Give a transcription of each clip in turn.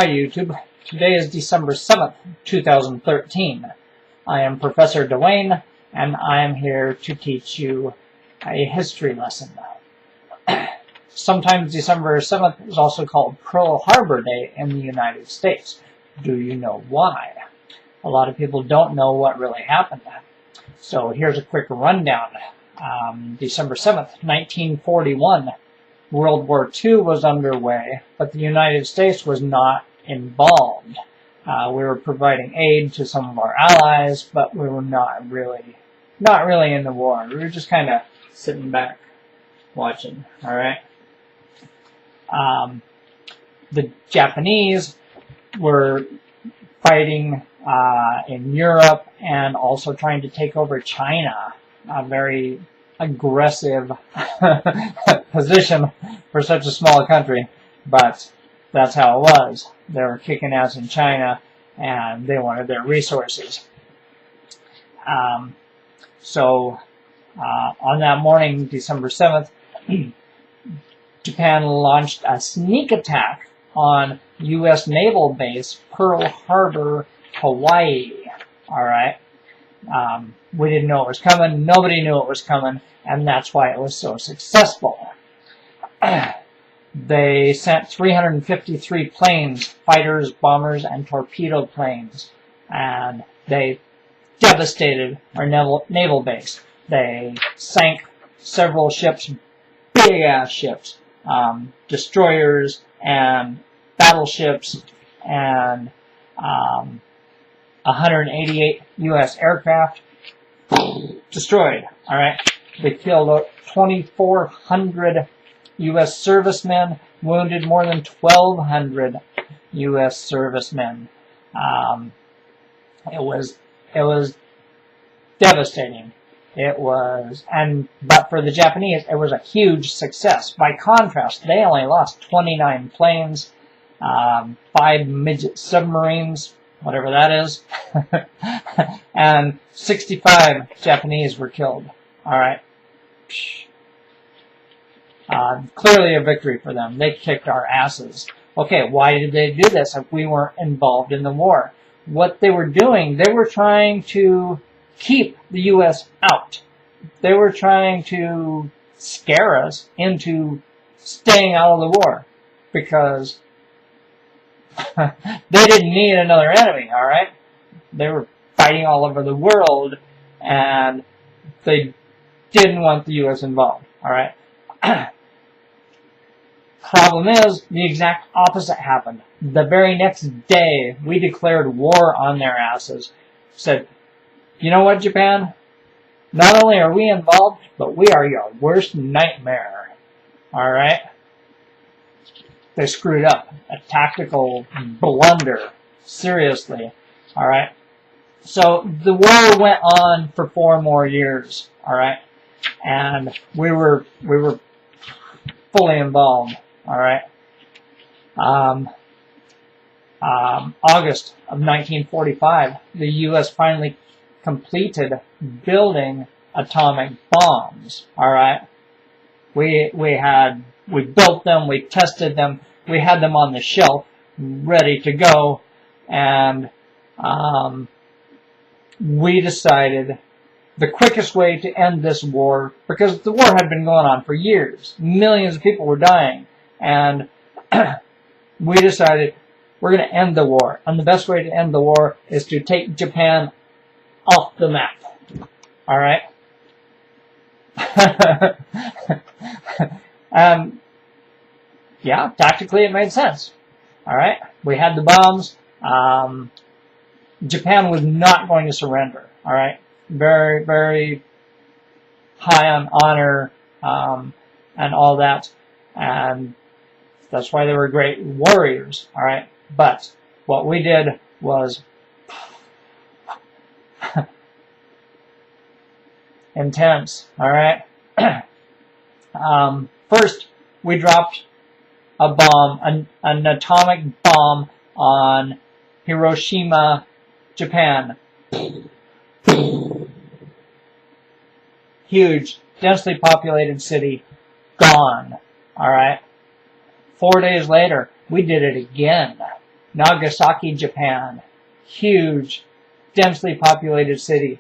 Hi YouTube. Today is December 7th, 2013. I am Professor Duane, and I am here to teach you a history lesson. Sometimes December 7th is also called Pearl Harbor Day in the United States. Do you know why? A lot of people don't know what really happened. So here's a quick rundown. December 7th, 1941, World War II was underway, but the United States was not involved. We were providing aid to some of our allies, but we were not really in the war. We were just kind of sitting back, watching. All right. The Japanese were fighting in Europe and also trying to take over China. A very aggressive position for such a small country, but that's how it was. They were kicking ass in China, and they wanted their resources. So on that morning, December 7th, Japan launched a sneak attack on U.S. Naval Base Pearl Harbor, Hawaii. All right. We didn't know it was coming. Nobody knew it was coming, and that's why it was so successful. They sent 353 planes, fighters, bombers, and torpedo planes, and they devastated our naval base. They sank several ships, big-ass ships, destroyers and battleships, and 188 U.S. aircraft destroyed. All right, they killed 2,400 U.S. servicemen, wounded more than 1,200 U.S. servicemen. It was devastating. But for the Japanese, it was a huge success. By contrast, they only lost 29 planes, 5 midget submarines, whatever that is, and 65 Japanese were killed. All right. Clearly a victory for them. They kicked our asses. Okay, why did they do this if we weren't involved in the war? What they were doing, they were trying to keep the U.S. out. They were trying to scare us into staying out of the war because they didn't need another enemy, all right? They were fighting all over the world, and they didn't want the U.S. involved, all right? Problem is, the exact opposite happened. The very next day, we declared war on their asses. Said, you know what, Japan? Not only are we involved, but we are your worst nightmare. All right? They screwed up. A tactical blunder. Seriously. All right? So the war went on for 4 more years. All right? And we were fully involved. All right. August of 1945, the U.S. finally completed building atomic bombs. All right. We built them, we tested them, we had them on the shelf, ready to go, and we decided the quickest way to end this war, because the war had been going on for years, millions of people were dying. And we decided we're going to end the war. And the best way to end the war is to take Japan off the map. All right? Yeah, tactically it made sense. All right? We had the bombs. Japan was not going to surrender. All right? Very, very high on honor and all that. And that's why they were great warriors, all right? But what we did was intense, all right? First, we dropped a bomb, an atomic bomb on Hiroshima, Japan. Huge, densely populated city, gone, all right? 4 days later, we did it again. Nagasaki, Japan. Huge, densely populated city.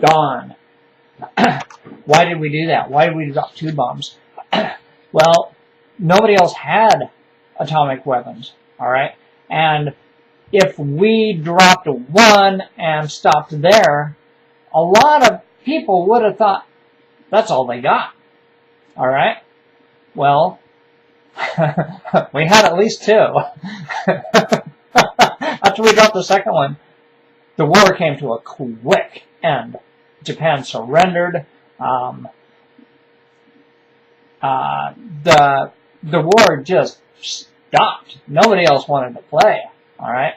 Gone. Why did we do that? Why did we drop 2 bombs? Well, nobody else had atomic weapons, all right? And if we dropped 1 and stopped there, a lot of people would have thought, that's all they got, all right? Well, we had at least 2. After we dropped the second one, the war came to a quick end. Japan surrendered. The war just stopped. Nobody else wanted to play. All right.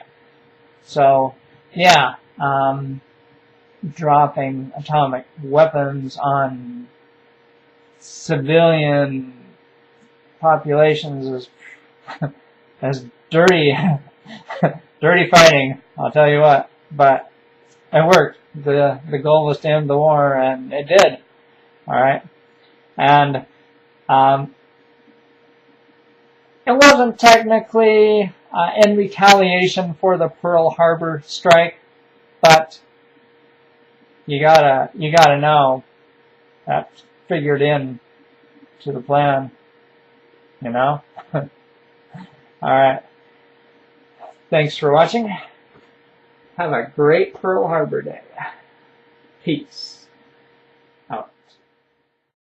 So yeah, dropping atomic weapons on civilian populations is dirty, dirty fighting. I'll tell you what. But it worked. The goal was to end the war, and it did. All right, and it wasn't technically in retaliation for the Pearl Harbor strike, but you gotta know that figured in to the plan. You know. All right. Thanks for watching. Have a great Pearl Harbor Day. Peace.